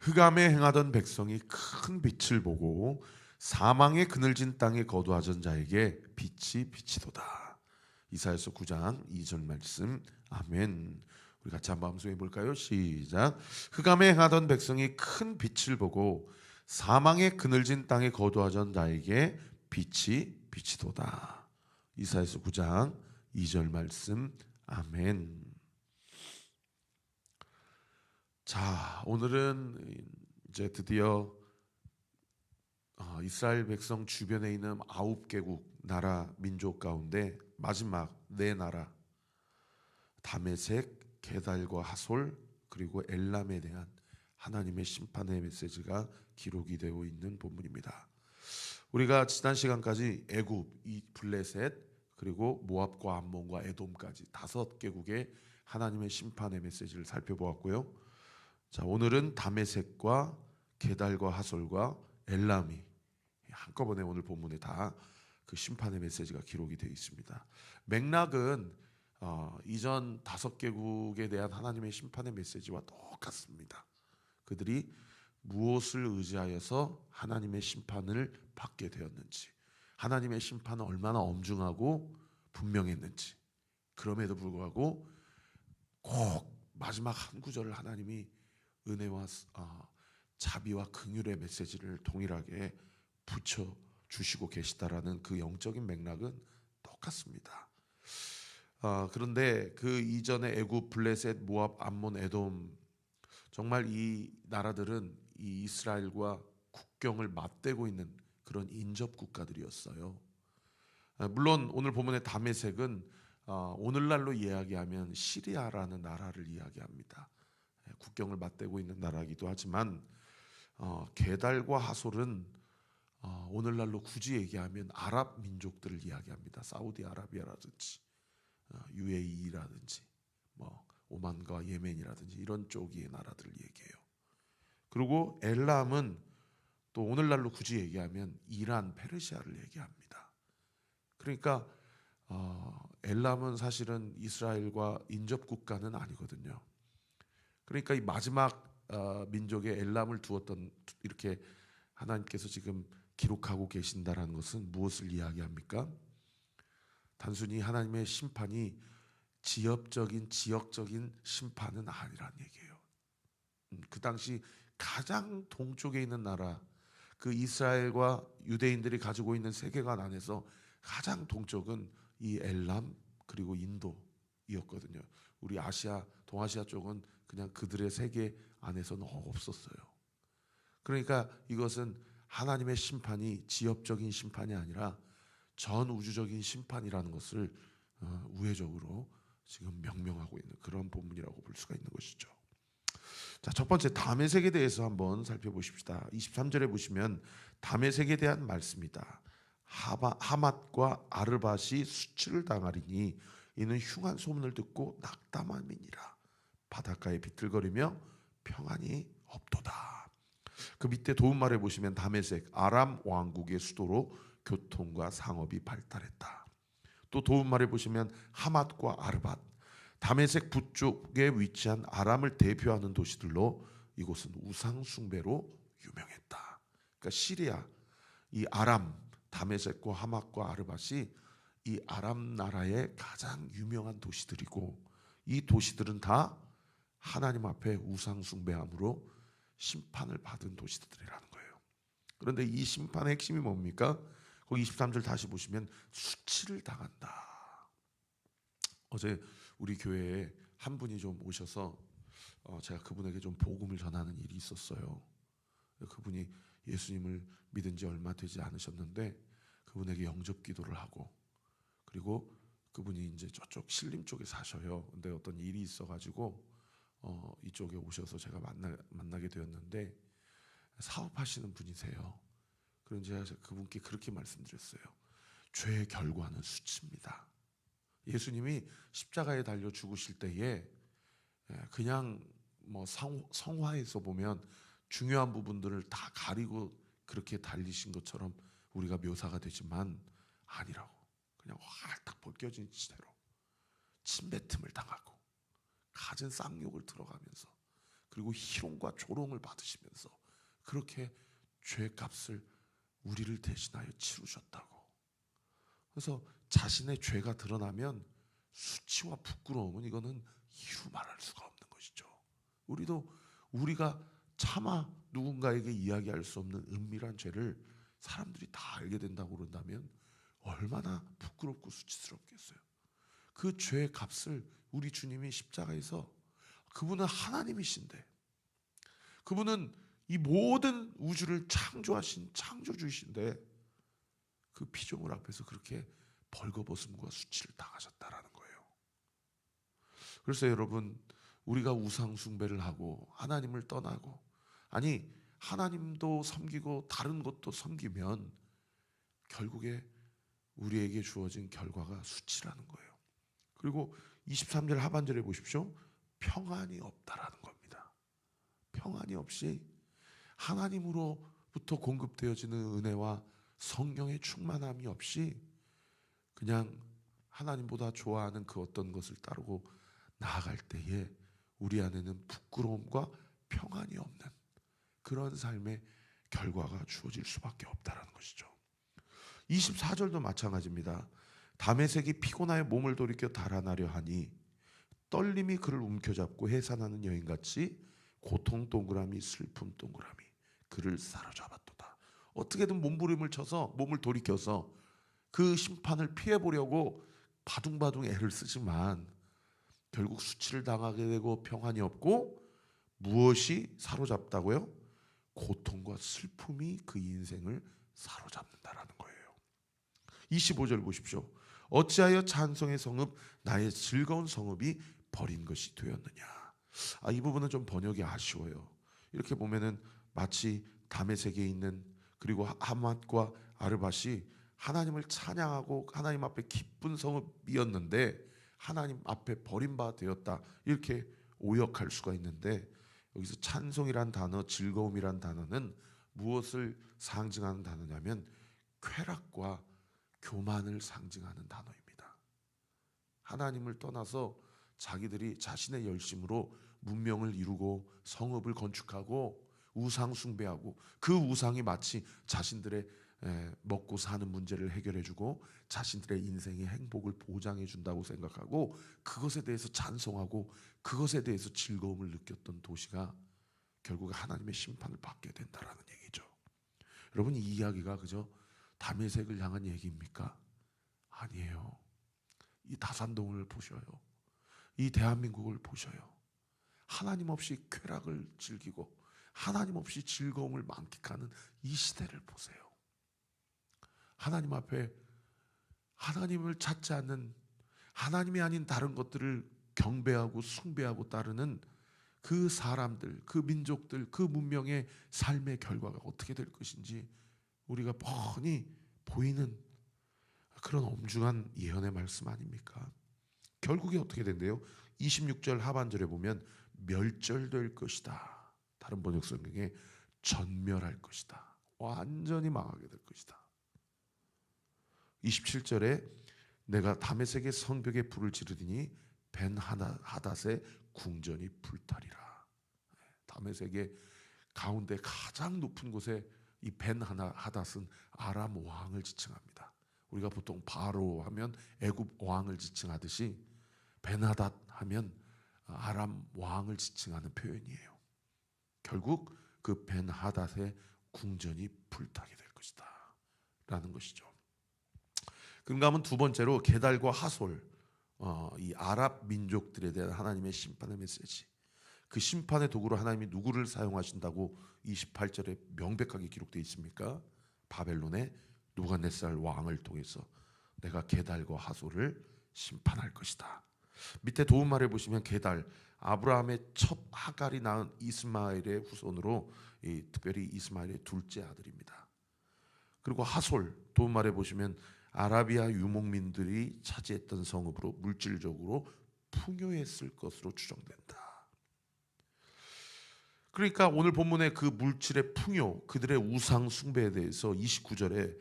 흑암에 행하던 백성이 큰 빛을 보고 사망의 그늘진 땅에 거두어진 자에게 빛이 비치도다. 이사야서 9장 2절 말씀. 아멘. 우리 같이 한번 함성해 볼까요? 시작. 흑암에 행하던 백성이 큰 빛을 보고 사망의 그늘진 땅에 거두어진 자에게 빛이 비치도다. 이사야서 9장 2절 말씀. 아멘. 자, 오늘은 이제 드디어 이스라엘 백성 주변에 있는 9개국 나라 민족 가운데 마지막 네 나라 다메섹, 게달과 하솔 그리고 엘람에 대한 하나님의 심판의 메시지가 기록이 되어 있는 본문입니다. 우리가 지난 시간까지 애굽, 블레셋 그리고 모압과 암몬과 에돔까지 5개국의 하나님의 심판의 메시지를 살펴보았고요. 자, 오늘은 다메섹과 게달과 하솔과 엘람이 한꺼번에 오늘 본문에 다 그 심판의 메시지가 기록이 되어 있습니다. 맥락은 이전 5개국에 대한 하나님의 심판의 메시지와 똑같습니다. 그들이 무엇을 의지하여서 하나님의 심판을 받게 되었는지, 하나님의 심판은 얼마나 엄중하고 분명했는지, 그럼에도 불구하고 꼭 마지막 한 구절을 하나님이 은혜와 자비와 긍휼의 메시지를 동일하게 붙여 주시고 계시다라는 그 영적인 맥락은 똑같습니다. 그런데 그 이전에 애굽, 블레셋, 모압, 암몬, 에돔 정말 이 나라들은 이 이스라엘과 국경을 맞대고 있는 그런 인접 국가들이었어요. 물론 오늘 본문의 다메섹은 오늘날로 이야기하면 시리아라는 나라를 이야기합니다. 국경을 맞대고 있는 나라이기도 하지만 게달과 하솔은 오늘날로 굳이 얘기하면 아랍 민족들을 이야기합니다. 사우디아라비아라든지 UAE라든지 뭐 오만과 예멘이라든지 이런 쪽의 나라들을 얘기해요. 그리고 엘람은 또 오늘날로 굳이 얘기하면 이란, 페르시아를 얘기합니다. 그러니까 엘람은 사실은 이스라엘과 인접 국가는 아니거든요. 그러니까 이 마지막 민족의 엘람을 두었던 이렇게 하나님께서 지금 기록하고 계신다라는 것은 무엇을 이야기합니까? 단순히 하나님의 심판이 지역적인 심판은 아니란 얘기예요. 그 당시 가장 동쪽에 있는 나라, 그 이스라엘과 유대인들이 가지고 있는 세계관 안에서 가장 동쪽은 이 엘람 그리고 인도이었거든요. 우리 아시아, 동아시아 쪽은 그냥 그들의 세계 안에서는 없었어요. 그러니까 이것은 하나님의 심판이 지역적인 심판이 아니라 전 우주적인 심판이라는 것을 우회적으로 지금 명명하고 있는 그런 본문이라고 볼 수가 있는 것이죠. 자, 첫 번째 다메섹에 대해서 한번 살펴보십시다. 23절에 보시면 다메섹에 대한 말씀이다. 하맛과 아르밧이 수치를 당하리니 이는 흉한 소문을 듣고 낙담함이니라. 바닷가에 비틀거리며 평안이 없도다. 그 밑에 도움말에 보시면 다메섹 아람 왕국의 수도로 교통과 상업이 발달했다. 또 도움말에 보시면 하맛과 아르밧 다메섹 북쪽에 위치한 아람을 대표하는 도시들로 이곳은 우상 숭배로 유명했다. 그러니까 시리아, 이 아람, 다메섹과 하맛과 아르밧이 이 아람 나라의 가장 유명한 도시들이고 이 도시들은 다 하나님 앞에 우상 숭배함으로 심판을 받은 도시들이라는 거예요. 그런데 이 심판의 핵심이 뭡니까? 거기 23절 다시 보시면 수치를 당한다. 어제 우리 교회에 한 분이 좀 오셔서 제가 그분에게 좀 복음을 전하는 일이 있었어요. 그분이 예수님을 믿은 지 얼마 되지 않으셨는데 그분에게 영접 기도를 하고 그리고 그분이 이제 저쪽 신림 쪽에 사셔요. 근데 어떤 일이 있어가지고 이쪽에 오셔서 제가 만나게 되었는데 사업하시는 분이세요. 그래서 제가 그분께 그렇게 말씀드렸어요. 죄의 결과는 수치입니다. 예수님이 십자가에 달려 죽으실 때에 그냥 뭐 성화에서 보면 중요한 부분들을 다 가리고 그렇게 달리신 것처럼 우리가 묘사가 되지만 아니라고. 그냥 활딱 벗겨진 채로 침뱉음을 당하고 갖은 쌍욕을 들어가면서 그리고 희롱과 조롱을 받으시면서 그렇게 죄값을 우리를 대신하여 치르셨다고. 그래서 자신의 죄가 드러나면 수치와 부끄러움은 이거는 이루 말할 수가 없는 것이죠. 우리가 차마 누군가에게 이야기할 수 없는 은밀한 죄를 사람들이 다 알게 된다고 그런다면 얼마나 부끄럽고 수치스럽겠어요. 그 죄의 값을 우리 주님이 십자가에서, 그분은 하나님이신데, 그분은 이 모든 우주를 창조하신 창조주이신데 그 피조물 앞에서 그렇게 벌거벗음과 수치를 당하셨다라는 거예요. 그래서 여러분, 우리가 우상 숭배를 하고 하나님을 떠나고, 아니 하나님도 섬기고 다른 것도 섬기면 결국에 우리에게 주어진 결과가 수치라는 거예요. 그리고 23절 하반절에 보십시오. 평안이 없다라는 겁니다. 평안이 없이 하나님으로부터 공급되어지는 은혜와 성령의 충만함이 없이 그냥 하나님보다 좋아하는 그 어떤 것을 따르고 나아갈 때에 우리 안에는 부끄러움과 평안이 없는 그런 삶의 결과가 주어질 수밖에 없다는 것이죠. 24절도 마찬가지입니다. 다메섹이 피곤하여 몸을 돌이켜 달아나려 하니 떨림이 그를 움켜잡고 해산하는 여인같이 고통 동그라미 슬픔 동그라미 그를 사로잡았도다. 어떻게든 몸부림을 쳐서 몸을 돌이켜서 그 심판을 피해보려고 바둥바둥 애를 쓰지만 결국 수치를 당하게 되고 평안이 없고 무엇이 사로잡다고요? 고통과 슬픔이 그 인생을 사로잡는다라는 거예요. 25절 보십시오. 어찌하여 찬송의 성읍 나의 즐거운 성읍이 버린 것이 되었느냐. 이 부분은 좀 번역이 아쉬워요. 이렇게 보면은 마치 다메섹에 있는, 그리고 하맛과 아르밧이 하나님을 찬양하고 하나님 앞에 기쁜 성읍이었는데 하나님 앞에 버림받아 되었다, 이렇게 오역할 수가 있는데, 여기서 찬송이란 단어, 즐거움이란 단어는 무엇을 상징하는 단어냐면 쾌락과 교만을 상징하는 단어입니다. 하나님을 떠나서 자기들이 자신의 열심으로 문명을 이루고 성읍을 건축하고 우상 숭배하고, 그 우상이 마치 자신들의 먹고 사는 문제를 해결해주고 자신들의 인생의 행복을 보장해준다고 생각하고 그것에 대해서 찬송하고 그것에 대해서 즐거움을 느꼈던 도시가 결국 하나님의 심판을 받게 된다라는 얘기죠. 여러분, 이 이야기가 그저 다메섹을 향한 얘기입니까? 아니에요. 이 다산동을 보셔요. 이 대한민국을 보셔요. 하나님 없이 쾌락을 즐기고 하나님 없이 즐거움을 만끽하는 이 시대를 보세요. 하나님 앞에 하나님을 찾지 않는, 하나님이 아닌 다른 것들을 경배하고 숭배하고 따르는 그 사람들, 그 민족들, 그 문명의 삶의 결과가 어떻게 될 것인지 우리가 뻔히 보이는 그런 엄중한 예언의 말씀 아닙니까? 결국에 어떻게 된대요? 26절 하반절에 보면 멸절될 것이다. 다른 번역 성경에 전멸할 것이다. 완전히 망하게 될 것이다. 27절에 내가 다메섹의 성벽에 불을 지르더니 벤하닷의 궁전이 불타리라. 다메섹의 가운데 가장 높은 곳에 이 벤하닷은 아람 왕을 지칭합니다. 우리가 보통 바로 하면 애굽 왕을 지칭하듯이 벤하닷 하면 아람 왕을 지칭하는 표현이에요. 결국 그 벤하닷의 궁전이 불타게 될 것이다 라는 것이죠. 그런가 하면 두 번째로 게달과 하솔, 이 아랍 민족들에 대한 하나님의 심판의 메시지. 그 심판의 도구로 하나님이 누구를 사용하신다고 28절에 명백하게 기록되어 있습니까? 바벨론의 누부갓네살 왕을 통해서 내가 게달과 하솔을 심판할 것이다. 밑에 도움말에 보시면 게달, 아브라함의 첫 하갈이 낳은 이스마엘의 후손으로 특별히 이스마엘의 둘째 아들입니다. 그리고 하솔, 도움말에 보시면 아라비아 유목민들이 차지했던 성읍으로 물질적으로 풍요했을 것으로 추정된다. 그러니까 오늘 본문의 그 물질의 풍요, 그들의 우상 숭배에 대해서 29절에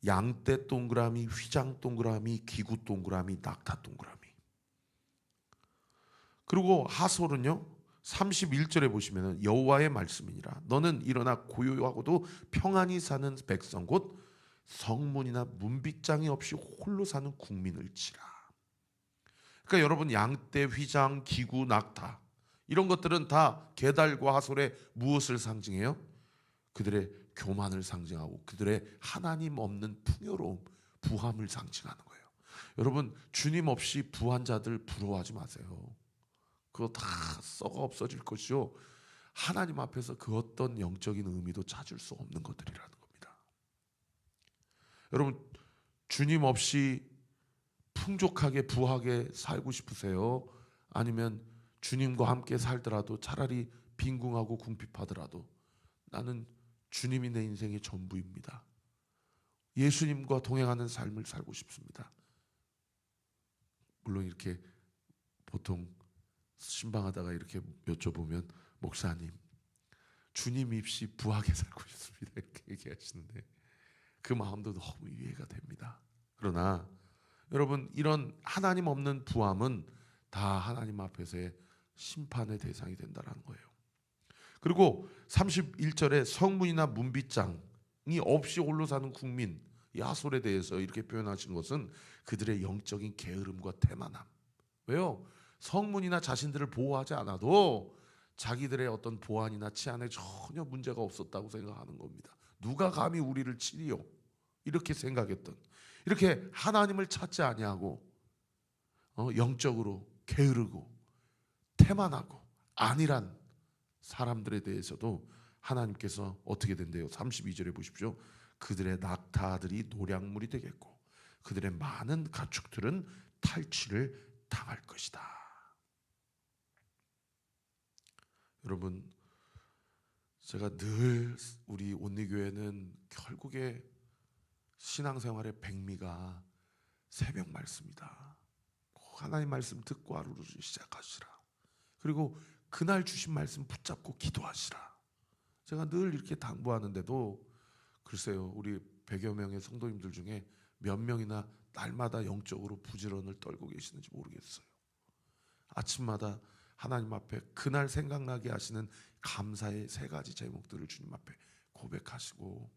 양떼 동그라미, 휘장 동그라미, 기구 동그라미, 낙타 동그라미. 그리고 하솔은요, 31절에 보시면 여호와의 말씀이니라. 너는 일어나 고요하고도 평안히 사는 백성 곧 성문이나 문빗장이 없이 홀로 사는 국민을 치라. 그러니까 여러분, 양떼, 휘장, 기구, 낙타 이런 것들은 다 게달과 하솔의 무엇을 상징해요? 그들의 교만을 상징하고 그들의 하나님 없는 풍요로움, 부함을 상징하는 거예요. 여러분, 주님 없이 부한 자들 부러워하지 마세요. 그거 다 썩어 없어질 것이요, 하나님 앞에서 그 어떤 영적인 의미도 찾을 수 없는 것들이라는 겁니다. 여러분, 주님 없이 풍족하게 부하게 살고 싶으세요? 아니면 주님과 함께 살더라도 차라리 빈궁하고 궁핍하더라도 나는 주님이 내 인생의 전부입니다, 예수님과 동행하는 삶을 살고 싶습니다. 물론 이렇게 보통 신방하다가 이렇게 여쭤보면 목사님, 주님 입시 부하게 살고 싶습니다 이렇게 얘기하시는데 그 마음도 너무 이해가 됩니다. 그러나 여러분, 이런 하나님 없는 부함은 다 하나님 앞에서의 심판의 대상이 된다는 거예요. 그리고 31절에 성문이나 문빗장이 없이 홀로 사는 국민, 이 하솔에 대해서 이렇게 표현하신 것은 그들의 영적인 게으름과 태만함. 왜요? 성문이나 자신들을 보호하지 않아도 자기들의 어떤 보안이나 치안에 전혀 문제가 없었다고 생각하는 겁니다. 누가 감히 우리를 치리요? 이렇게 생각했던, 이렇게 하나님을 찾지 아니하고 영적으로 게으르고 태만하고 안일한 사람들에 대해서도 하나님께서 어떻게 된대요? 32절에 보십시오. 그들의 낙타들이 노략물이 되겠고 그들의 많은 가축들은 탈취를 당할 것이다. 여러분, 제가 늘 우리 온리교회는 결국에 신앙생활의 백미가 새벽 말씀이다. 하나님 말씀 듣고 하루를 시작하시라. 그리고 그날 주신 말씀 붙잡고 기도하시라. 제가 늘 이렇게 당부하는데도 글쎄요, 우리 100여 명의 성도님들 중에 몇 명이나 날마다 영적으로 부지런을 떨고 계시는지 모르겠어요. 아침마다 하나님 앞에 그날 생각나게 하시는 감사의 세 가지 제목들을 주님 앞에 고백하시고,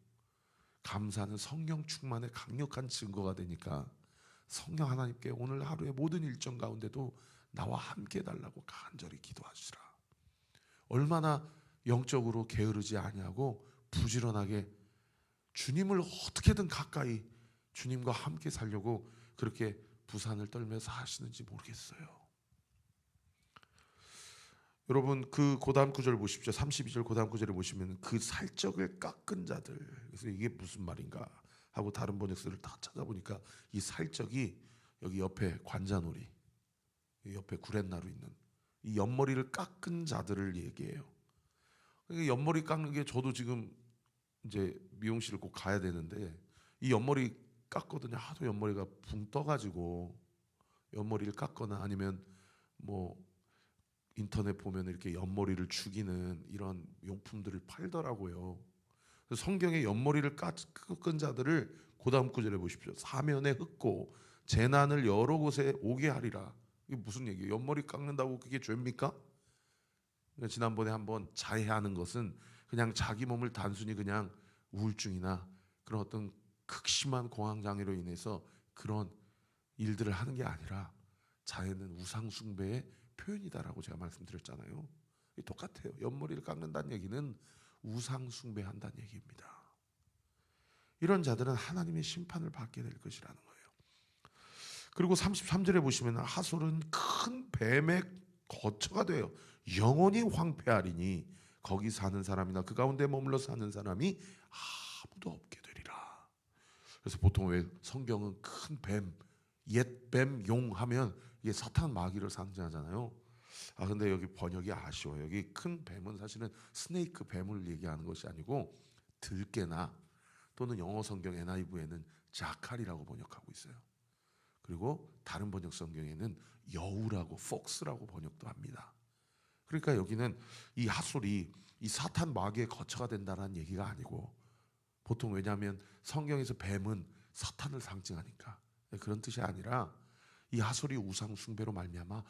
감사는 성령 충만의 강력한 증거가 되니까 성령 하나님께 오늘 하루의 모든 일정 가운데도 나와 함께 해달라고 간절히 기도하시라. 얼마나 영적으로 게으르지 아니하고 부지런하게 주님을 어떻게든 가까이 주님과 함께 살려고 그렇게 부산을 떨면서 하시는지 모르겠어요. 여러분, 그 고다음 구절 보십시오. 32절 고다음 구절에 보시면 그 살적을 깎은 자들, 그래서 이게 무슨 말인가 하고 다른 번역서를 다 찾아보니까 이 살적이 여기 옆에 관자놀이, 옆에 구렛나루 있는 이 옆머리를 깎은 자들을 얘기해요. 그러니까 옆머리 깎는 게, 저도 지금 이제 미용실을 꼭 가야 되는데 이 옆머리 깎거든요. 하도 옆머리가 붕 떠가지고 옆머리를 깎거나 아니면 뭐 인터넷 보면 이렇게 옆머리를 죽이는 이런 용품들을 팔더라고요. 그래서 성경에 옆머리를 깎은 자들을 고다음 구절에 보십시오. 사면에 흙고 재난을 여러 곳에 오게 하리라. 이게 무슨 얘기예요? 옆머리 깎는다고 그게 죄입니까? 지난번에 한번 자해하는 것은 그냥 자기 몸을 단순히 그냥 우울증이나 그런 어떤 극심한 공황장애로 인해서 그런 일들을 하는 게 아니라 자해는 우상 숭배의 표현이다라고 제가 말씀드렸잖아요. 똑같아요. 옆머리를 깎는다는 얘기는 우상 숭배한다는 얘기입니다. 이런 자들은 하나님의 심판을 받게 될 것이라는 거예요. 그리고 33절에 보시면 하솔은 큰 뱀의 거처가 돼요. 영원히 황폐하리니 거기 사는 사람이나 그 가운데 머물러 사는 사람이 아무도 없게 되리라. 그래서 보통 왜 성경은 큰 뱀, 옛뱀, 용 하면 이게 사탄 마귀를 상징하잖아요. 근데 여기 번역이 아쉬워요. 여기 큰 뱀은 사실은 스네이크 뱀을 얘기하는 것이 아니고 들깨나 또는 영어 성경 NIV에는 자칼이라고 번역하고 있어요. 그리고 다른 번역 성경에는 여우라고, 폭스라고 번역도 합니다. 그러니까 여기는 이 하솔이 이 사탄 마귀의 거처가 된다는 얘기가 아니고, 보통 왜냐하면 성경에서 뱀은 사탄을 상징하니까 그런 뜻이 아니라 이 하솔이 우상 숭배로 말미암아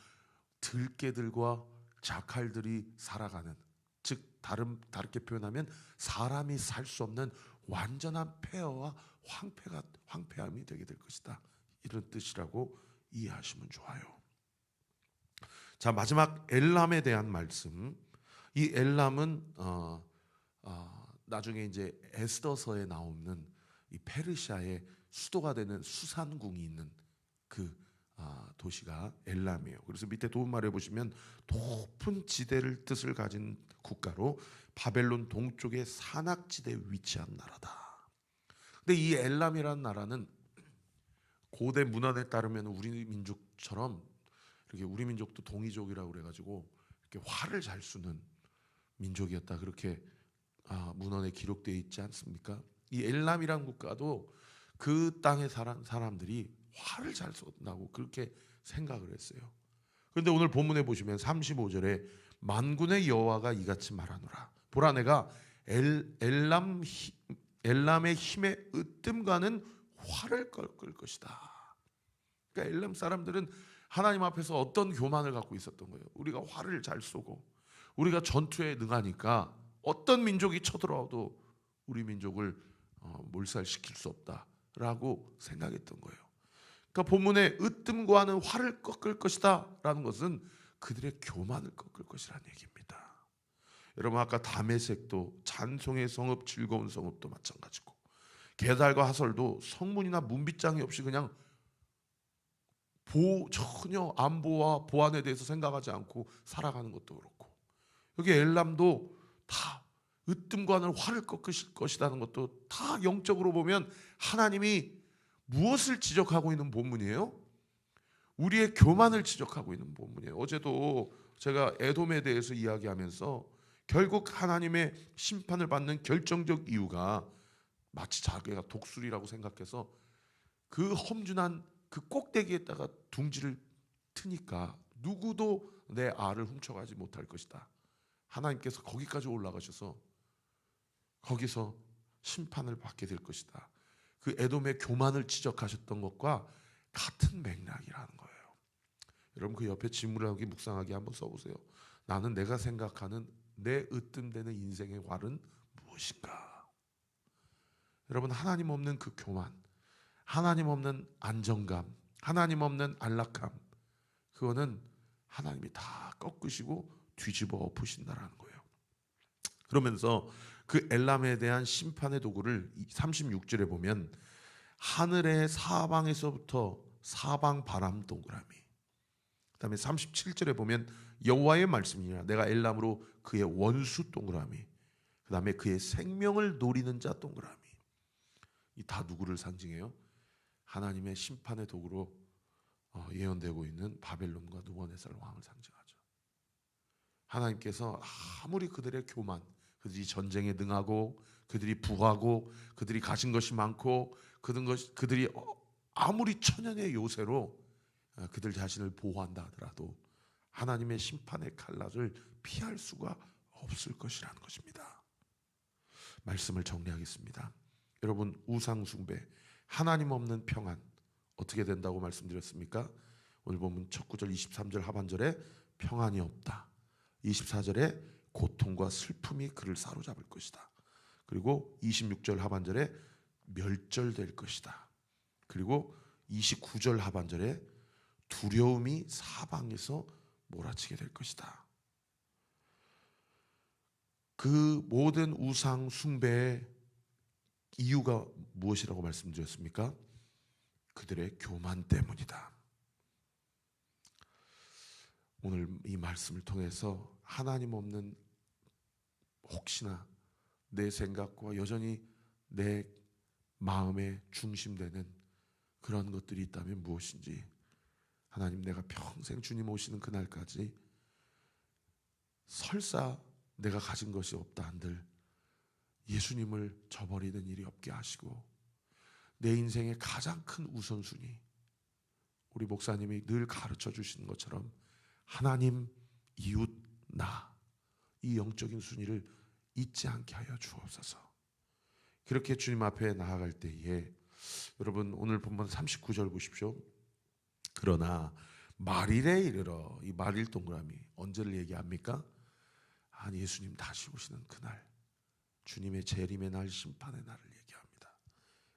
들깨들과 자칼들이 살아가는, 즉 다르게 표현하면 사람이 살 수 없는 완전한 폐허와 황폐함이 되게 될 것이다. 이런 뜻이라고 이해하시면 좋아요. 자, 마지막 엘람에 대한 말씀. 이 엘람은 나중에 이제 에스더서에 나오는 이 페르시아의 수도가 되는 수산궁이 있는 그 도시가 엘람이에요. 그래서 밑에 도움말에 보시면 높은 지대를 뜻을 가진 국가로 바벨론 동쪽의 산악지대에 위치한 나라다. 근데 이 엘람이라는 나라는 고대 문헌에 따르면 우리 민족처럼 이렇게, 우리 민족도 동이족이라고 그래가지고 이렇게 활을 잘 쏘는 민족이었다, 그렇게 문헌에 기록되어 있지 않습니까? 이 엘람이라는 국가도 그 땅에 살았던 사람들이 활을 잘 쏜다고 그렇게 생각을 했어요. 그런데 오늘 본문에 보시면 35절에 만군의 여호와가 이같이 말하노라. 보라, 내가 엘람의 힘에 으뜸가는 활을 꺾을 것이다. 그러니까 엘람 사람들은 하나님 앞에서 어떤 교만을 갖고 있었던 거예요. 우리가 활을 잘 쏘고 우리가 전투에 능하니까 어떤 민족이 쳐들어와도 우리 민족을 몰살시킬 수 없다라고 생각했던 거예요. 그러니까 본문에 으뜸과는 활을 꺾을 것이다 라는 것은 그들의 교만을 꺾을 것이라는 얘기입니다. 여러분, 아까 다메섹도 찬송의 성읍, 즐거운 성읍도 마찬가지고, 게달과 하설도 성문이나 문빗장이 없이 그냥 전혀 안보와 보안에 대해서 생각하지 않고 살아가는 것도 그렇고, 여기 엘람도 다 으뜸과는 활을 꺾으실 것이라는 것도 다 영적으로 보면 하나님이 무엇을 지적하고 있는 본문이에요? 우리의 교만을 지적하고 있는 본문이에요. 어제도 제가 에돔에 대해서 이야기하면서 결국 하나님의 심판을 받는 결정적 이유가 마치 자기가 독수리라고 생각해서 그 험준한 그 꼭대기에다가 둥지를 트니까 누구도 내 알을 훔쳐가지 못할 것이다. 하나님께서 거기까지 올라가셔서 거기서 심판을 받게 될 것이다. 그 에돔의 교만을 지적하셨던 것과 같은 맥락이라는 거예요. 여러분, 그 옆에 지물하기 묵상하기 한번 써보세요. 나는 내가 생각하는 내 으뜸되는 인생의 활은 무엇인가? 여러분, 하나님 없는 그 교만, 하나님 없는 안정감, 하나님 없는 안락함, 그거는 하나님이 다 꺾으시고 뒤집어 엎으신다라는 거예요. 그러면서 그 엘람에 대한 심판의 도구를 36절에 보면 하늘의 사방에서부터 사방 바람 동그라미, 그다음에 37절에 보면 여호와의 말씀이니라. 내가 엘람으로 그의 원수 동그라미, 그다음에 그의 생명을 노리는 자 동그라미. 이 다 누구를 상징해요? 하나님의 심판의 도구로 예언되고 있는 바벨론과 느부갓네살 왕을 상징하죠. 하나님께서 아무리 그들의 교만, 그들이 전쟁에 능하고 그들이 부하고 그들이 가진 것이 많고 그들이 아무리 천연의 요새로 그들 자신을 보호한다 하더라도 하나님의 심판의 칼날을 피할 수가 없을 것이라는 것입니다. 말씀을 정리하겠습니다. 여러분, 우상 숭배, 하나님 없는 평안 어떻게 된다고 말씀드렸습니까? 오늘 보면 첫 구절 23절 하반절에 평안이 없다. 24절에 고통과 슬픔이 그를 사로잡을 것이다. 그리고 26절 하반절에 멸절될 것이다. 그리고 29절 하반절에 두려움이 사방에서 몰아치게 될 것이다. 그 모든 우상 숭배의 이유가 무엇이라고 말씀드렸습니까? 그들의 교만 때문이다. 오늘 이 말씀을 통해서 하나님 없는, 혹시나 내 생각과 여전히 내 마음에 중심되는 그런 것들이 있다면 무엇인지, 하나님, 내가 평생 주님 오시는 그날까지 설사 내가 가진 것이 없다 한들 예수님을 저버리는 일이 없게 하시고, 내 인생의 가장 큰 우선순위, 우리 목사님이 늘 가르쳐 주시는 것처럼 하나님, 이웃, 나, 이 영적인 순위를 잊지 않게 하여 주옵소서. 그렇게 주님 앞에 나아갈 때에 여러분, 오늘 본문 39절 보십시오. 그러나 말일에 이르러, 이 말일 동그라미 언제를 얘기합니까? 예수님 다시 오시는 그날, 주님의 재림의 날, 심판의 날을 얘기합니다.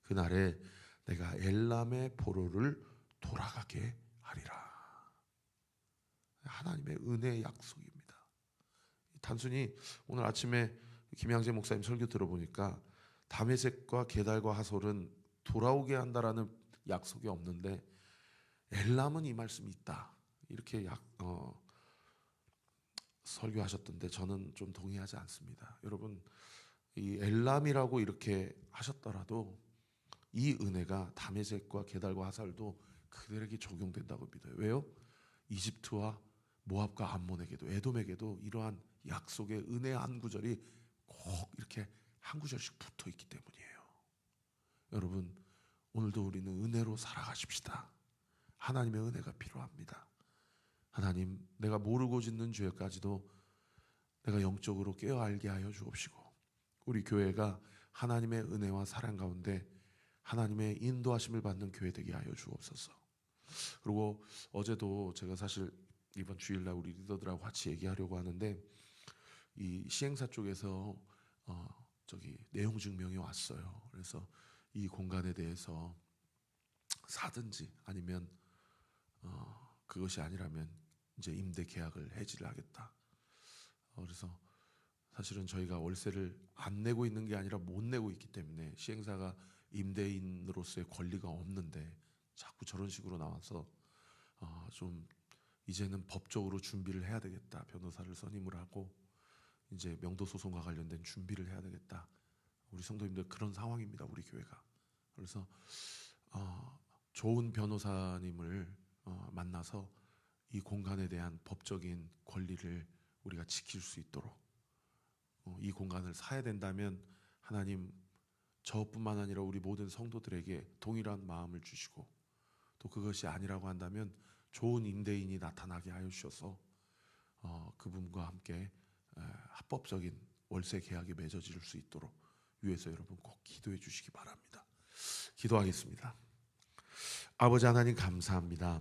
그날에 내가 엘람의 포로를 돌아가게 하리라. 하나님의 은혜의 약속입니다. 단순히 오늘 아침에 김양재 목사님 설교 들어보니까 다메섹과 게달과 하솔은 돌아오게 한다라는 약속이 없는데 엘람은 이 말씀이 있다, 이렇게 설교하셨던데 저는 좀 동의하지 않습니다. 여러분, 이 엘람이라고 이렇게 하셨더라도 이 은혜가 다메섹과 게달과 하솔도 그들에게 적용된다고 믿어요. 왜요? 이집트와 모압과 암몬에게도, 에돔에게도 이러한 약속의 은혜 한 구절이 꼭 이렇게 한 구절씩 붙어 있기 때문이에요. 여러분, 오늘도 우리는 은혜로 살아가십시다. 하나님의 은혜가 필요합니다. 하나님, 내가 모르고 짓는 죄까지도 내가 영적으로 깨어 알게 하여 주옵시고, 우리 교회가 하나님의 은혜와 사랑 가운데 하나님의 인도하심을 받는 교회 되게 하여 주옵소서. 그리고 어제도 제가 사실 이번 주일날 우리 리더들하고 같이 얘기하려고 하는데, 이 시행사 쪽에서 내용 증명이 왔어요. 그래서 이 공간에 대해서 사든지 아니면 그것이 아니라면 이제 임대 계약을 해지를 하겠다. 그래서 사실은 저희가 월세를 안 내고 있는 게 아니라 못 내고 있기 때문에 시행사가 임대인으로서의 권리가 없는데 자꾸 저런 식으로 나와서 좀 이제는 법적으로 준비를 해야 되겠다. 변호사를 선임을 하고 이제 명도 소송과 관련된 준비를 해야 되겠다. 우리 성도님들 그런 상황입니다, 우리 교회가. 그래서 좋은 변호사님을 만나서 이 공간에 대한 법적인 권리를 우리가 지킬 수 있도록, 이 공간을 사야 된다면 하나님 저뿐만 아니라 우리 모든 성도들에게 동일한 마음을 주시고, 또 그것이 아니라고 한다면 좋은 임대인이 나타나게 하여 주셔서 그분과 함께 합법적인 월세 계약이 맺어질 수 있도록 위해서 여러분 꼭 기도해 주시기 바랍니다. 기도하겠습니다. 아버지 하나님, 감사합니다.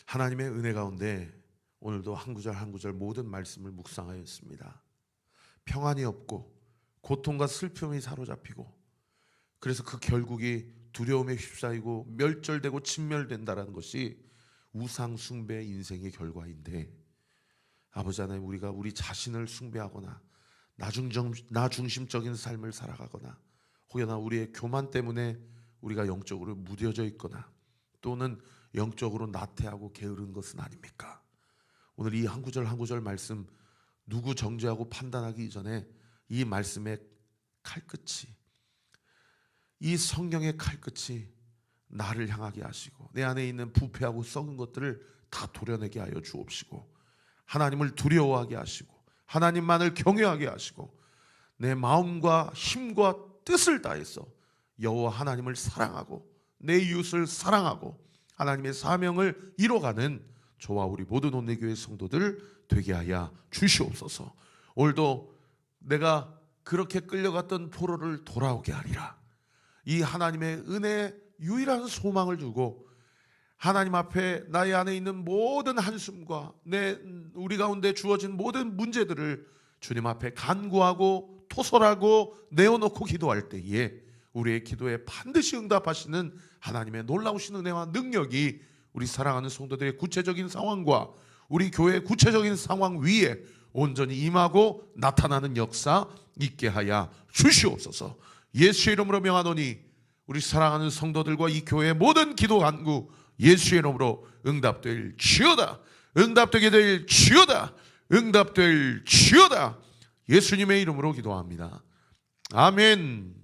하나님의 은혜 가운데 오늘도 한 구절 한 구절 모든 말씀을 묵상하였습니다. 평안이 없고 고통과 슬픔이 사로잡히고, 그래서 그 결국이 두려움에 휩싸이고 멸절되고 진멸된다라는 것이 우상 숭배 인생의 결과인데, 아버지 하나님, 우리가 우리 자신을 숭배하거나 나 중심적인 삶을 살아가거나, 혹여나 우리의 교만 때문에 우리가 영적으로 무뎌져 있거나 또는 영적으로 나태하고 게으른 것은 아닙니까? 오늘 이 한 구절 한 구절 말씀 누구 정죄하고 판단하기 이전에 이 말씀의 칼끝이, 이 성경의 칼끝이 나를 향하게 하시고 내 안에 있는 부패하고 썩은 것들을 다 도려내게 하여 주옵시고, 하나님을 두려워하게 하시고 하나님만을 경외하게 하시고 내 마음과 힘과 뜻을 다해서 여호와 하나님을 사랑하고 내 이웃을 사랑하고 하나님의 사명을 이뤄가는 저와 우리 모든 온내교회 성도들 되게 하여 주시옵소서. 오늘도 내가 그렇게 끌려갔던 포로를 돌아오게 하리라. 이 하나님의 은혜의 유일한 소망을 두고 하나님 앞에 나의 안에 있는 모든 한숨과 우리 가운데 주어진 모든 문제들을 주님 앞에 간구하고 토설하고 내어놓고 기도할 때에 우리의 기도에 반드시 응답하시는 하나님의 놀라우신 은혜와 능력이 우리 사랑하는 성도들의 구체적인 상황과 우리 교회의 구체적인 상황 위에 온전히 임하고 나타나는 역사 있게 하여 주시옵소서. 예수의 이름으로 명하노니 우리 사랑하는 성도들과 이 교회의 모든 기도 간구 예수의 이름으로 응답될 지어다. 응답되게 될 지어다. 응답될 지어다. 예수님의 이름으로 기도합니다. 아멘.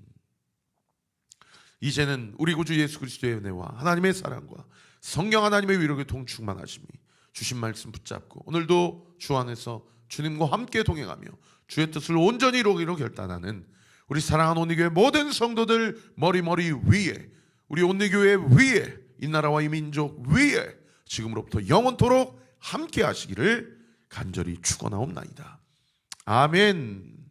이제는 우리 구주 예수 그리스도의 은혜와 하나님의 사랑과 성령 하나님의 위로의 통충만하심이 주신 말씀 붙잡고 오늘도 주 안에서 주님과 함께 동행하며 주의 뜻을 온전히 이루기로 결단하는 우리 사랑하는 온리교회 모든 성도들 머리 위에, 우리 온리교회 위에, 이 나라와 이 민족 위에 지금으로부터 영원토록 함께 하시기를 간절히 축원하옵나이다. 아멘.